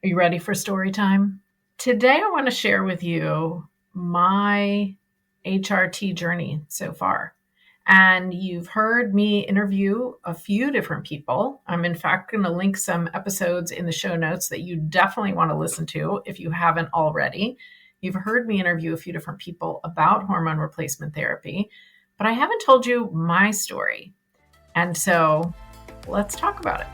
Are you ready for story time? Today, I want to share with you my HRT journey so far. And you've heard me interview a few different people. I'm, in fact, going to link some episodes in the show notes that you definitely want to listen to if you haven't already. You've heard me interview a few different people about hormone replacement therapy, but I haven't told you my story. And so let's talk about it.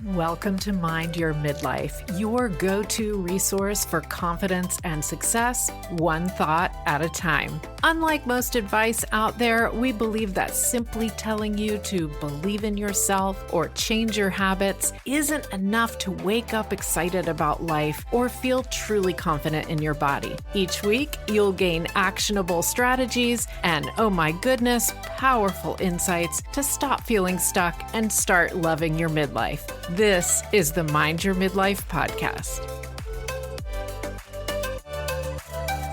Welcome to Mind Your Midlife, your go-to resource for confidence and success, one thought at a time. Unlike most advice out there, we believe that simply telling you to believe in yourself or change your habits isn't enough to wake up excited about life or feel truly confident in your body. Each week, you'll gain actionable strategies and, oh my goodness, powerful insights to stop feeling stuck and start loving your midlife. This is the Mind Your Midlife podcast.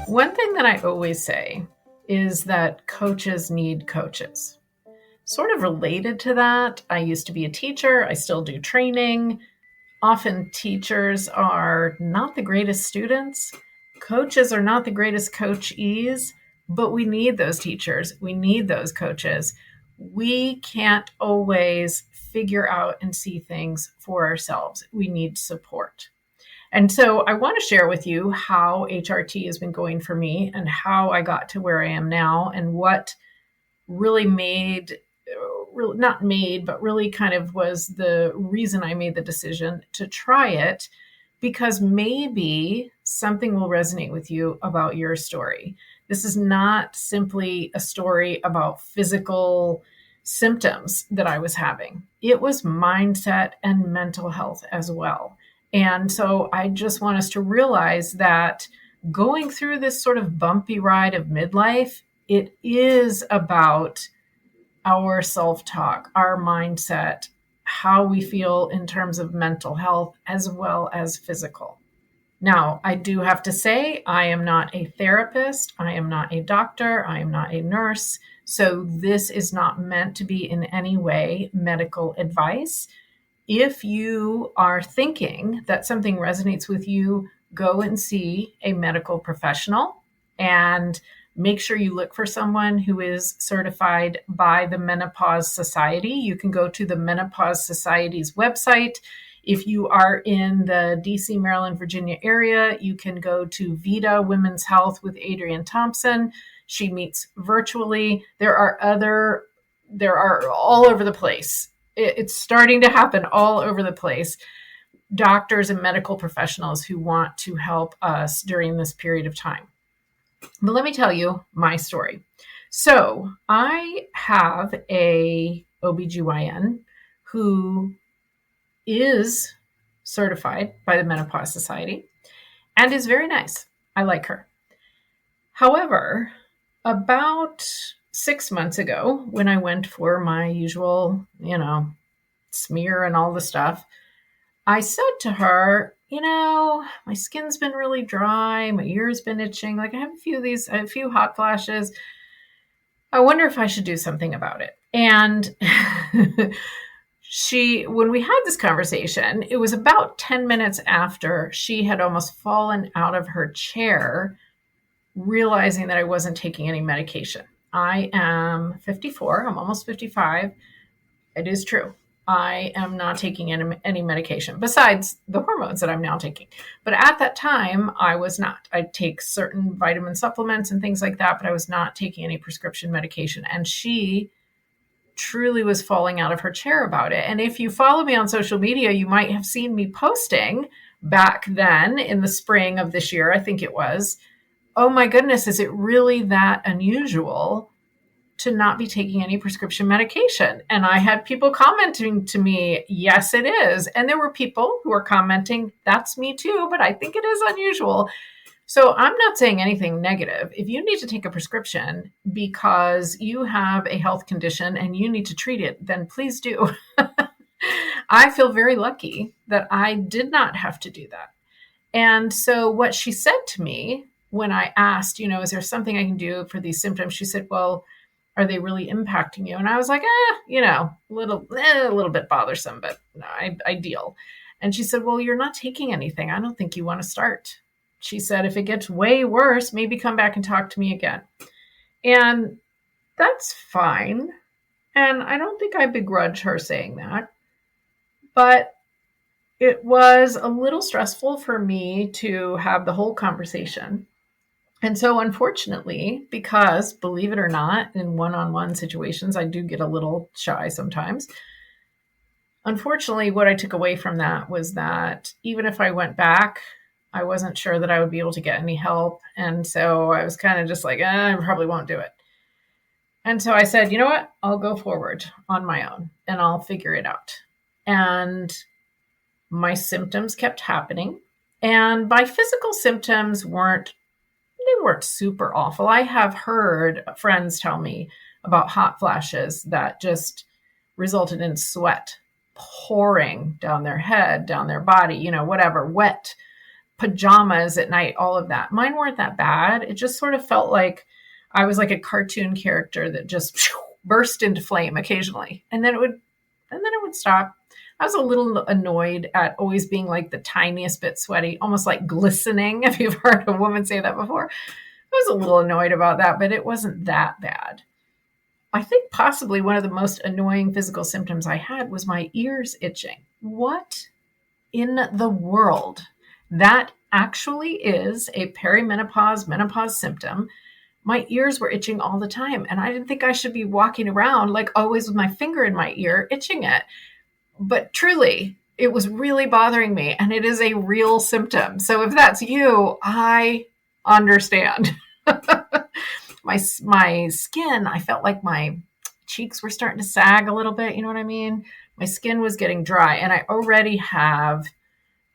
One thing that I always say is that coaches need coaches. Sort of related to that, I used to be a teacher. I still do training. Often teachers are not the greatest students. Coaches are not the greatest coachees, but we need those teachers. We need those coaches. We can't always figure out and see things for ourselves. We need support. And so I want to share with you how HRT has been going for me and how I got to where I am now and what really really kind of was the reason I made the decision to try it, because maybe something will resonate with you about your story. This is not simply a story about physical symptoms that I was having. It was mindset and mental health as well. And so I just want us to realize that going through this sort of bumpy ride of midlife, it is about our self-talk, our mindset, how we feel in terms of mental health as well as physical. Now, I do have to say, I am not a therapist. I am not a doctor. I am not a nurse. So this is not meant to be in any way medical advice. If you are thinking that something resonates with you, go and see a medical professional and make sure you look for someone who is certified by the Menopause Society. You can go to the Menopause Society's website. If you are in the DC, Maryland, Virginia area, you can go to Vita Women's Health with Adrienne Thompson. She meets virtually. There are all over the place. It's starting to happen all over the place. Doctors and medical professionals who want to help us during this period of time. But let me tell you my story. So I have a OBGYN who is certified by the Menopause Society and is very nice. I like her. However, about 6 months ago, when I went for my usual, smear and all the stuff, I said to her, my skin's been really dry. My ear's been itching. Like I have a few hot flashes. I wonder if I should do something about it. And when we had this conversation, it was about 10 minutes after she had almost fallen out of her chair, realizing that I wasn't taking any medication. I am 54. I'm almost 55. It is true. I am not taking any medication besides the hormones that I'm now taking. But at that time, I was not. I take certain vitamin supplements and things like that, but I was not taking any prescription medication. And she truly was falling out of her chair about it. And if you follow me on social media, you might have seen me posting back then in the spring of this year, I think it was, oh my goodness, is it really that unusual to not be taking any prescription medication? And I had people commenting to me, yes, it is. And there were people who were commenting, that's me too, but I think it is unusual. So I'm not saying anything negative. If you need to take a prescription because you have a health condition and you need to treat it, then please do. I feel very lucky that I did not have to do that. And so what she said to me when I asked, is there something I can do for these symptoms? She said, well, are they really impacting you? And I was like, a little bit bothersome, but no, I deal. And she said, well, you're not taking anything. I don't think you want to start. She said, if it gets way worse, maybe come back and talk to me again. And that's fine. And I don't think I begrudge her saying that. But it was a little stressful for me to have the whole conversation. And so, unfortunately, because believe it or not, in one-on-one situations, I do get a little shy sometimes. Unfortunately, what I took away from that was that even if I went back, I wasn't sure that I would be able to get any help. And so I was kind of just like, I probably won't do it. And so I said, you know what? I'll go forward on my own and I'll figure it out. And my symptoms kept happening. And my physical symptoms weren't super awful. I have heard friends tell me about hot flashes that just resulted in sweat pouring down their head, down their body, whatever, wet pajamas at night, all of that. Mine weren't that bad. It just sort of felt like I was like a cartoon character that just burst into flame occasionally. And then it would stop. I was a little annoyed at always being like the tiniest bit sweaty, almost like glistening. If you've heard a woman say that before, I was a little annoyed about that, but it wasn't that bad. I think possibly one of the most annoying physical symptoms I had was my ears itching. What in the world? That actually is a menopause symptom. My ears were itching all the time, and I didn't think I should be walking around like always with my finger in my ear, itching it. But truly, it was really bothering me, and it is a real symptom. So if that's you, I understand. My skin, I felt like my cheeks were starting to sag a little bit. You know what I mean? My skin was getting dry, and I already have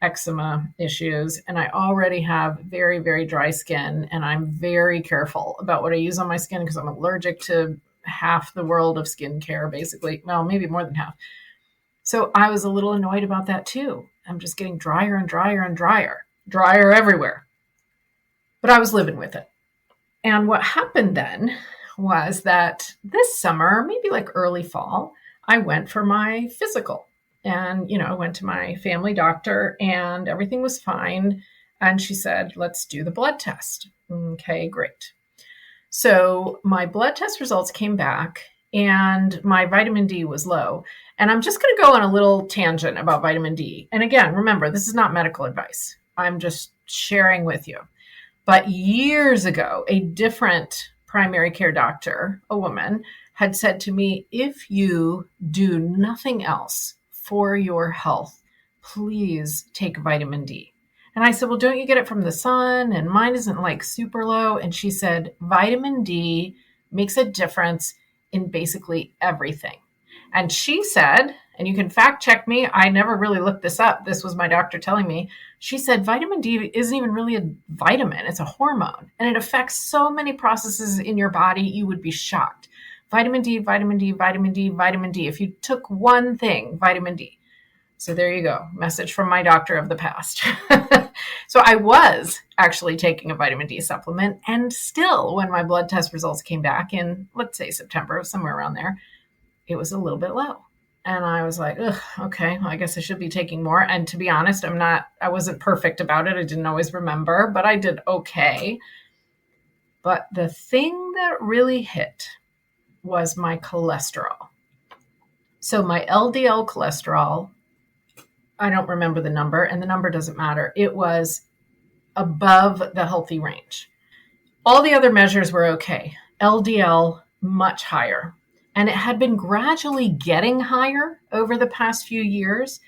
eczema issues, and I already have very, very dry skin, and I'm very careful about what I use on my skin because I'm allergic to half the world of skincare, basically. Well, maybe more than half. So I was a little annoyed about that too. I'm just getting drier and drier and drier everywhere. But I was living with it. And what happened then was that this summer, maybe like early fall, I went for my physical. And, I went to my family doctor and everything was fine. And she said, let's do the blood test. Okay, great. So my blood test results came back and my vitamin D was low. And I'm just going to go on a little tangent about vitamin D. And again, remember, this is not medical advice. I'm just sharing with you. But years ago, a different primary care doctor, a woman, had said to me, if you do nothing else for your health, please take vitamin D. And I said, well, don't you get it from the sun? And mine isn't like super low. And she said, vitamin D makes a difference in basically everything. And she said, and you can fact check me, I never really looked this up. This was my doctor telling me. She said vitamin D isn't even really a vitamin. It's a hormone. And it affects so many processes in your body, you would be shocked. Vitamin D, vitamin D, vitamin D, vitamin D. If you took one thing, vitamin D. So there you go. Message from my doctor of the past. So I was actually taking a vitamin D supplement. And still, when my blood test results came back in, let's say September, somewhere around there, it was a little bit low. And I was like, okay, well, I guess I should be taking more. And to be honest, I wasn't perfect about it. I didn't always remember, but I did okay. But the thing that really hit was my cholesterol. So my LDL cholesterol, I don't remember the number, and the number doesn't matter. It was above the healthy range. All the other measures were okay. LDL, much higher. And it had been gradually getting higher over the past few years.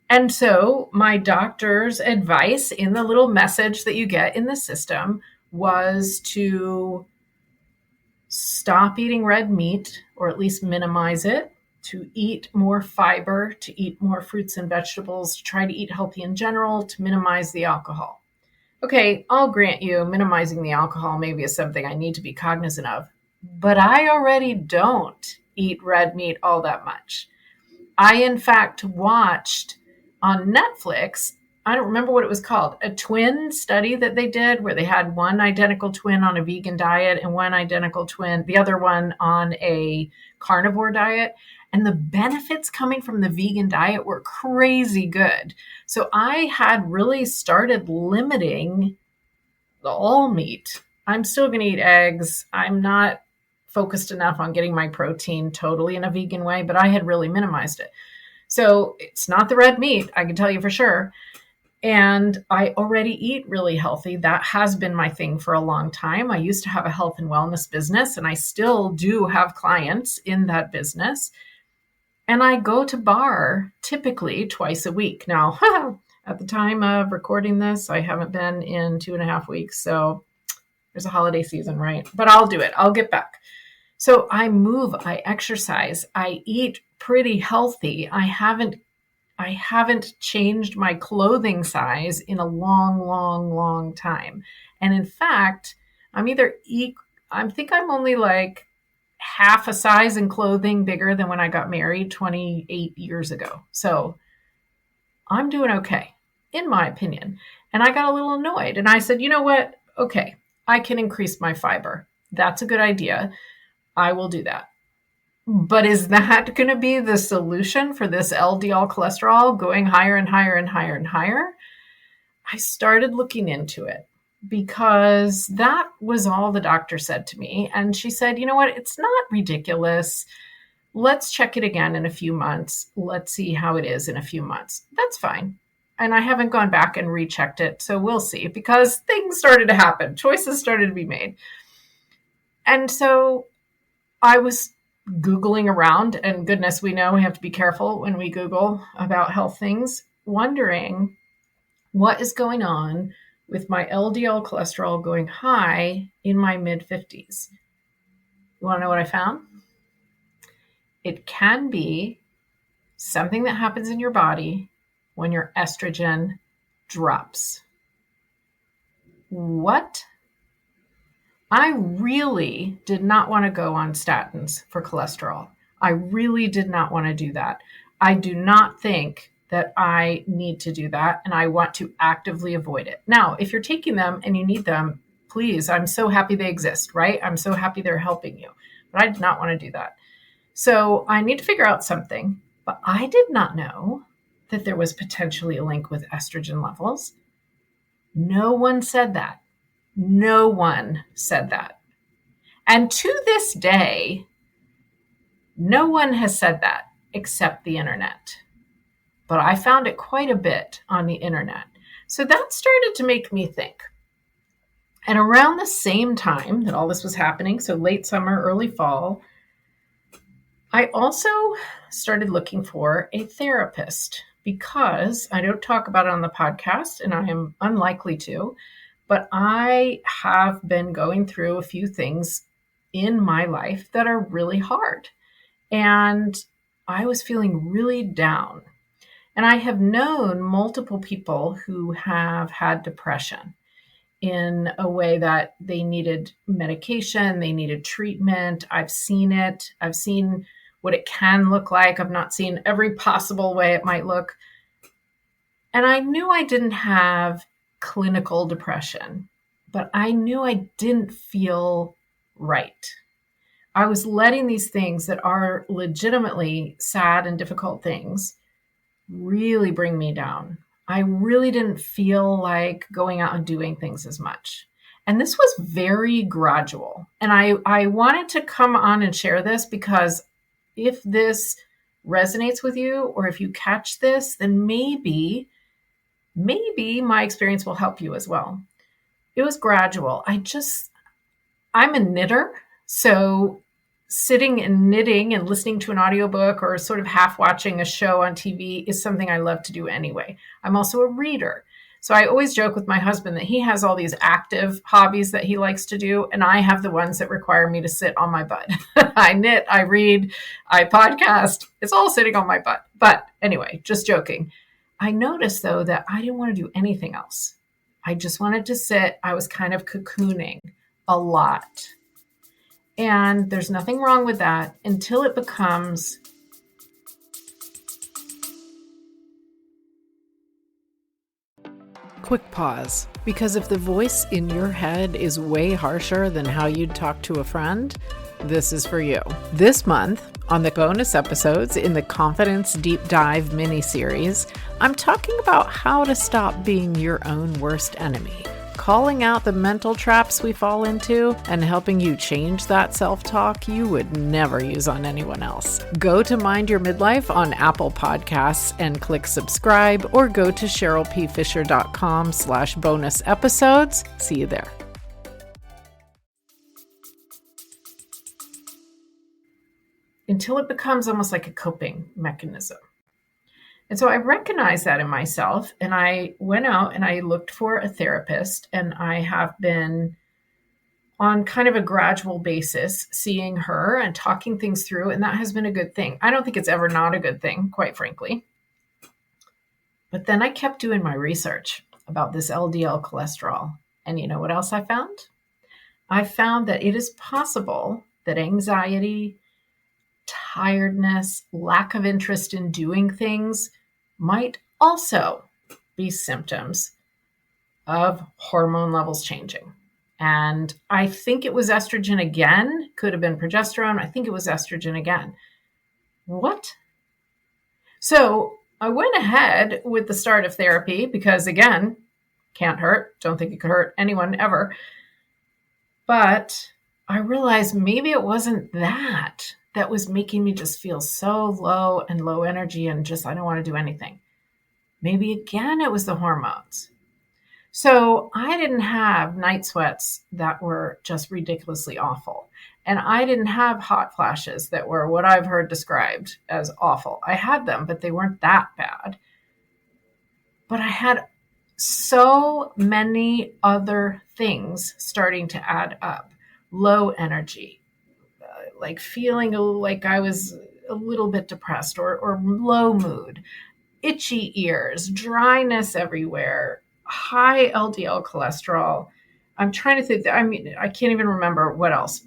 And so my doctor's advice in the little message that you get in the system was to stop eating red meat, or at least minimize it, to eat more fiber, to eat more fruits and vegetables, to try to eat healthy in general, to minimize the alcohol. Okay, I'll grant you minimizing the alcohol maybe is something I need to be cognizant of. But I already don't eat red meat all that much. I, in fact, watched on Netflix, I don't remember what it was called, a twin study that they did where they had one identical twin on a vegan diet and one identical twin, the other one on a carnivore diet. And the benefits coming from the vegan diet were crazy good. So I had really started limiting all meat. I'm still going to eat eggs. I'm not focused enough on getting my protein totally in a vegan way, but I had really minimized it. So it's not the red meat, I can tell you for sure. And I already eat really healthy. That has been my thing for a long time. I used to have a health and wellness business, and I still do have clients in that business. And I go to bar typically twice a week. Now, at the time of recording this, I haven't been in 2.5 weeks. So there's a holiday season, right? But I'll do it. I'll get back. So I move, I exercise, I eat pretty healthy. I haven't changed my clothing size in a long time. And in fact, I think I'm only like half a size in clothing bigger than when I got married 28 years ago. So I'm doing okay, in my opinion. And I got a little annoyed and I said, you know what? Okay, I can increase my fiber. That's a good idea. I will do that. But is that going to be the solution for this LDL cholesterol going higher and higher and higher and higher? I started looking into it because that was all the doctor said to me. And she said, you know what? It's not ridiculous. Let's check it again in a few months. Let's see how it is in a few months. That's fine. And I haven't gone back and rechecked it. So we'll see, because things started to happen. Choices started to be made. And so I was Googling around, and goodness, we know we have to be careful when we Google about health things, wondering what is going on with my LDL cholesterol going high in my mid-50s. You want to know what I found? It can be something that happens in your body when your estrogen drops. What? I really did not want to go on statins for cholesterol. I really did not want to do that. I do not think that I need to do that, and I want to actively avoid it. Now, if you're taking them and you need them, please, I'm so happy they exist, right? I'm so happy they're helping you, but I did not want to do that. So I need to figure out something, but I did not know that there was potentially a link with estrogen levels. No one said that. No one said that. And to this day, no one has said that except the internet. But I found it quite a bit on the internet. So that started to make me think. And around the same time that all this was happening, so late summer, early fall, I also started looking for a therapist, because I don't talk about it on the podcast, and I am unlikely to. But I have been going through a few things in my life that are really hard. And I was feeling really down. And I have known multiple people who have had depression in a way that they needed medication, they needed treatment. I've seen it. I've seen what it can look like. I've not seen every possible way it might look. And I knew I didn't have clinical depression, but I knew I didn't feel right. I was letting these things that are legitimately sad and difficult things really bring me down. I really didn't feel like going out and doing things as much. And this was very gradual. And I wanted to come on and share this because if this resonates with you, or if you catch this, then maybe my experience will help you as well. It was gradual. I'm a knitter. So sitting and knitting and listening to an audiobook or sort of half watching a show on TV is something I love to do anyway. I'm also a reader. So I always joke with my husband that he has all these active hobbies that he likes to do, and I have the ones that require me to sit on my butt. I knit, I read, I podcast. It's all sitting on my butt. But anyway, just joking. I noticed, though, that I didn't want to do anything else. I just wanted to sit. I was kind of cocooning a lot. And there's nothing wrong with that until it becomes quick pause. Because if the voice in your head is way harsher than how you'd talk to a friend, this is for you. This month On the bonus episodes in the Confidence Deep Dive mini-series, I'm talking about how to stop being your own worst enemy, calling out the mental traps we fall into, and helping you change that self-talk you would never use on anyone else. Go to Mind Your Midlife on Apple Podcasts and click subscribe, or go to CherylPFisher.com/bonus episodes. See you there. Until it becomes almost like a coping mechanism. And so I recognized that in myself, and I went out and I looked for a therapist, and I have been on kind of a gradual basis seeing her and talking things through, and that has been a good thing. I don't think it's ever not a good thing, quite frankly. But then I kept doing my research about this LDL cholesterol, and you know what else I found? I found that it is possible that anxiety, tiredness, lack of interest in doing things might also be symptoms of hormone levels changing. And I think it was estrogen again, could have been progesterone. I think it was estrogen again. What? So I went ahead with the start of therapy because, again, can't hurt. Don't think it could hurt anyone ever. But I realized maybe it wasn't that was making me just feel so low and low energy and just, I don't want to do anything. Maybe again, it was the hormones. So I didn't have night sweats that were just ridiculously awful. And I didn't have hot flashes that were what I've heard described as awful. I had them, but they weren't that bad. But I had so many other things starting to add up. Low energy, like feeling like I was a little bit depressed or low mood, itchy ears, dryness everywhere, high LDL cholesterol. I'm trying to think, I can't even remember what else.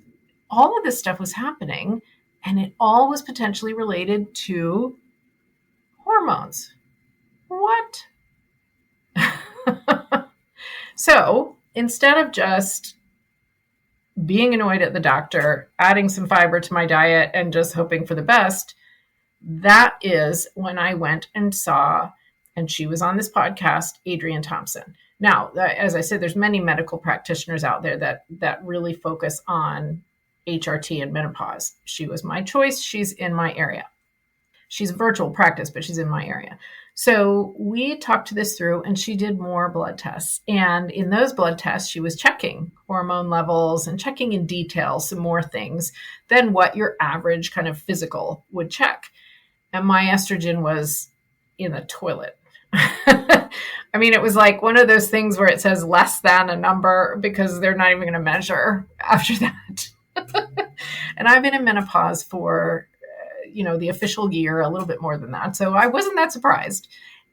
All of this stuff was happening, and it all was potentially related to hormones. What? So instead of just being annoyed at the doctor, adding some fiber to my diet, and just hoping for the best, that is when I went and saw, and she was on this podcast, Adrienne Thompson. Now, as I said, there's many medical practitioners out there that really focus on HRT and menopause. She was my choice. She's in my area. She's a virtual practice, but she's in my area. So we talked this through, and she did more blood tests. And in those blood tests, she was checking hormone levels and checking in detail some more things than what your average kind of physical would check. And my estrogen was in the toilet. I mean, it was like one of those things where it says less than a number because they're not even going to measure after that. And I've been in menopause for the official year, a little bit more than that. So I wasn't that surprised.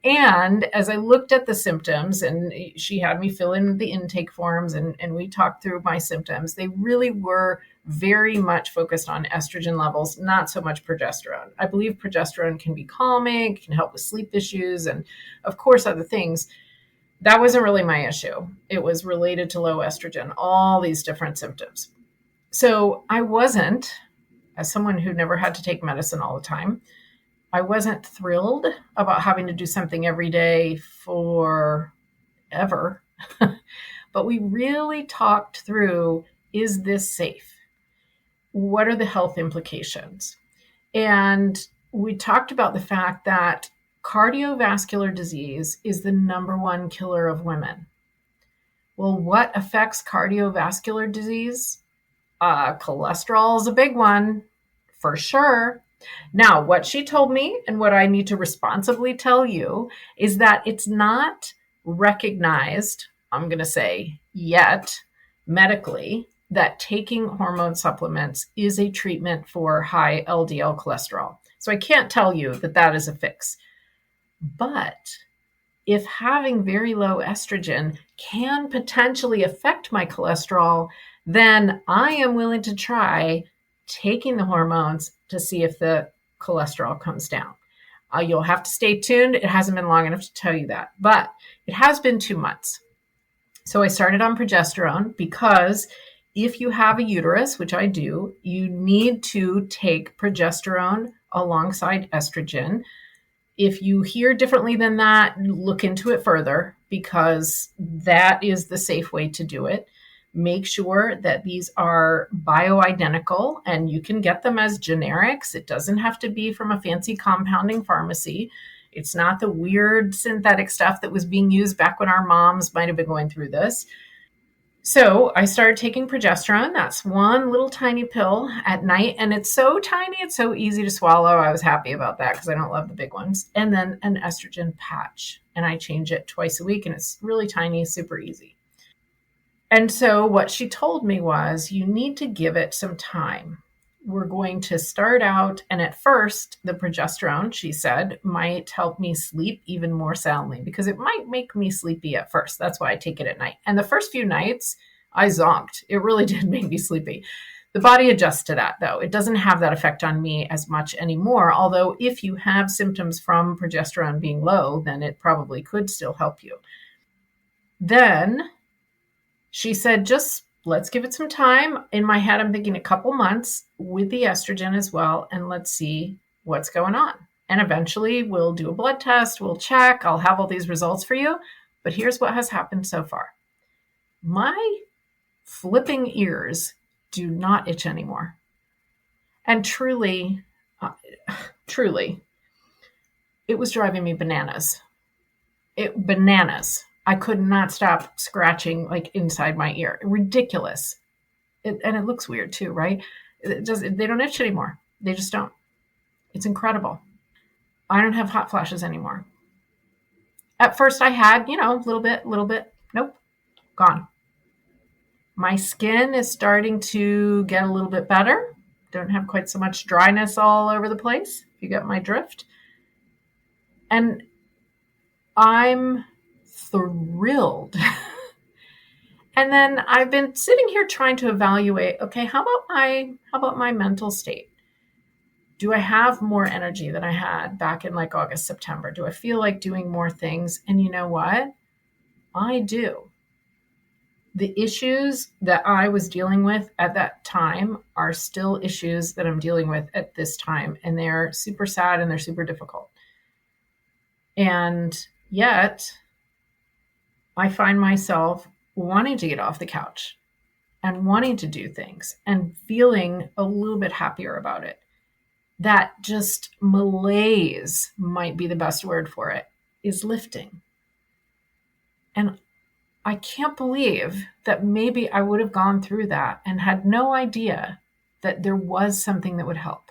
And as I looked at the symptoms, and she had me fill in the intake forms, and we talked through my symptoms, they really were very much focused on estrogen levels, not so much progesterone. I believe progesterone can be calming, can help with sleep issues, and of course, other things. That wasn't really my issue. It was related to low estrogen, all these different symptoms. So I wasn't, as someone who never had to take medicine all the time, I wasn't thrilled about having to do something every day forever. But we really talked through, is this safe? What are the health implications? And we talked about the fact that cardiovascular disease is the number one killer of women. Well, what affects cardiovascular disease? Cholesterol is a big one, for sure. Now, what she told me and what I need to responsibly tell you is that it's not recognized, I'm going to say yet, medically, that taking hormone supplements is a treatment for high LDL cholesterol. So I can't tell you that that is a fix. But if having very low estrogen can potentially affect my cholesterol, then I am willing to try taking the hormones to see if the cholesterol comes down. You'll have to stay tuned. It hasn't been long enough to tell you that, but it has been 2 months. So I started on progesterone because If you have a uterus, which I do, you need to take progesterone alongside estrogen. If you hear differently than that, look into it further because that is the safe way to do it. Make sure that these are bioidentical and you can get them as generics. It doesn't have to be from a fancy compounding pharmacy. It's not the weird synthetic stuff that was being used back when our moms might have been going through this. So I started taking progesterone. That's one little tiny pill at night. And it's so tiny, it's so easy to swallow. I was happy about that because I don't love the big ones. And then an estrogen patch. And I change it twice a week. And it's really tiny, super easy. And so what she told me was, you need to give it some time. We're going to start out, and at first, the progesterone, she said, might help me sleep even more soundly because it might make me sleepy at first. That's why I take it at night. And the first few nights, I zonked. It really did make me sleepy. The body adjusts to that, though. It doesn't have that effect on me as much anymore. Although if you have symptoms from progesterone being low, then it probably could still help you. Then she said, just let's give it some time. In my head, I'm thinking a couple months with the estrogen as well, and let's see what's going on. And eventually we'll do a blood test, we'll check, I'll have all these results for you. But here's what has happened so far. My flipping ears do not itch anymore. And truly, it was driving me bananas. Bananas. I could not stop scratching like inside my ear. Ridiculous. And it looks weird too, right? They don't itch anymore. They just don't. It's incredible. I don't have hot flashes anymore. At first I had, a little bit. Nope, gone. My skin is starting to get a little bit better. Don't have quite so much dryness all over the place, if you get my drift. And I'm thrilled. And then I've been sitting here trying to evaluate, okay, how about my mental state? Do I have more energy than I had back in like August, September? Do I feel like doing more things? And you know what? I do. The issues that I was dealing with at that time are still issues that I'm dealing with at this time. And they're super sad and they're super difficult. And yet I find myself wanting to get off the couch and wanting to do things and feeling a little bit happier about it. That just malaise might be the best word for it, is lifting. And I can't believe that maybe I would have gone through that and had no idea that there was something that would help.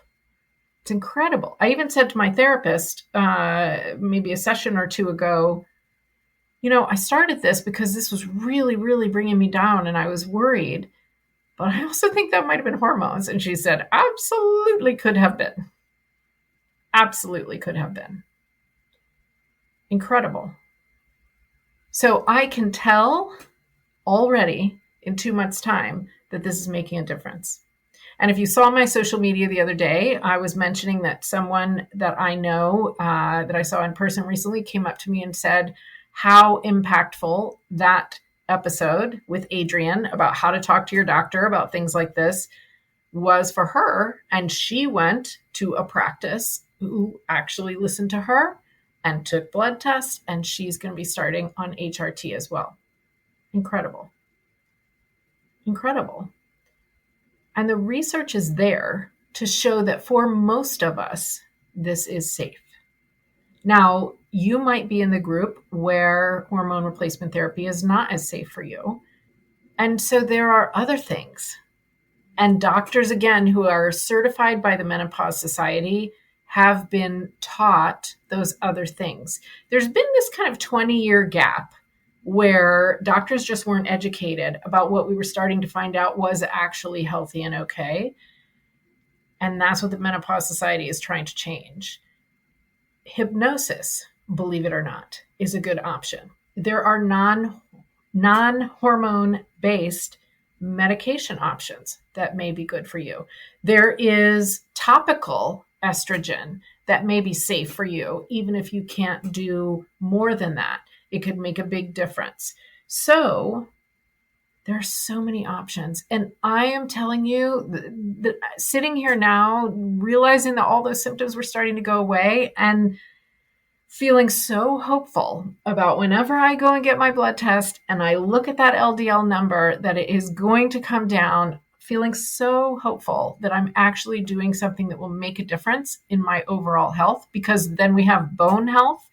It's incredible. I even said to my therapist maybe a session or two ago, I started this because this was really, really bringing me down and I was worried. But I also think that might have been hormones. And she said, absolutely could have been. Absolutely could have been. Incredible. So I can tell already in 2 months' time that this is making a difference. And if you saw my social media the other day, I was mentioning that someone that I know that I saw in person recently came up to me and said how impactful that episode with Adrienne about how to talk to your doctor about things like this was for her. And she went to a practice who actually listened to her and took blood tests, and she's going to be starting on HRT as well. Incredible. Incredible. And the research is there to show that for most of us, this is safe. Now, you might be in the group where hormone replacement therapy is not as safe for you. And so there are other things. And doctors, again, who are certified by the Menopause Society have been taught those other things. There's been this kind of 20-year gap where doctors just weren't educated about what we were starting to find out was actually healthy and okay. And that's what the Menopause Society is trying to change. Hypnosis, believe it or not, is a good option. There are non-hormone based medication options that may be good for you. There is topical estrogen that may be safe for you, even if you can't do more than that. It could make a big difference. So There are so many options. And I am telling you that sitting here now, realizing that all those symptoms were starting to go away and feeling so hopeful about whenever I go and get my blood test and I look at that LDL number, that it is going to come down, feeling so hopeful that I'm actually doing something that will make a difference in my overall health, because then we have bone health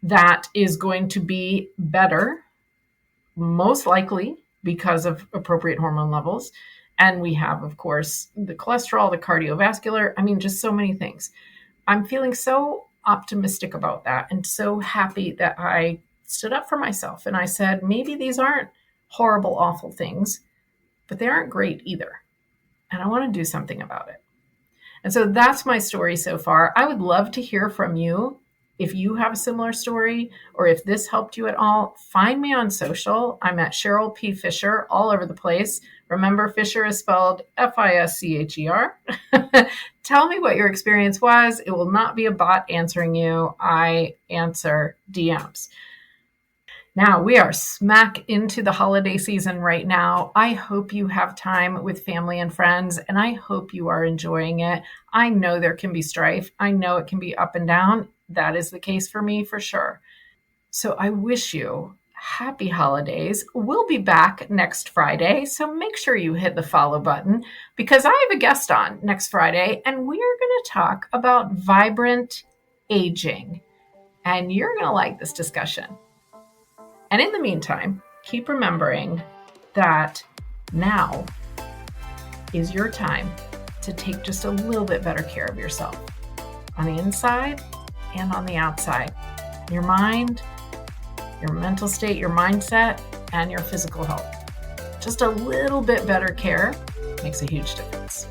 that is going to be better, most likely because of appropriate hormone levels. And we have, of course, the cholesterol, the cardiovascular, just so many things. I'm feeling so optimistic about that and so happy that I stood up for myself and I said, maybe these aren't horrible, awful things, but they aren't great either. And I want to do something about it. And so that's my story so far. I would love to hear from you. If you have a similar story or if this helped you at all, find me on social. I'm at Cheryl P. Fisher all over the place. Remember, Fisher is spelled Fischer. Tell me what your experience was. It will not be a bot answering you. I answer DMs. Now, we are smack into the holiday season right now. I hope you have time with family and friends, and I hope you are enjoying it. I know there can be strife. I know it can be up and down. That is the case for me, for sure. So I wish you happy holidays. We'll be back next Friday, so make sure you hit the follow button, because I have a guest on next Friday, and we are going to talk about vibrant aging. And you're going to like this discussion. And in the meantime, keep remembering that now is your time to take just a little bit better care of yourself on the inside and on the outside. Your mind, your mental state, your mindset, and your physical health. Just a little bit better care makes a huge difference.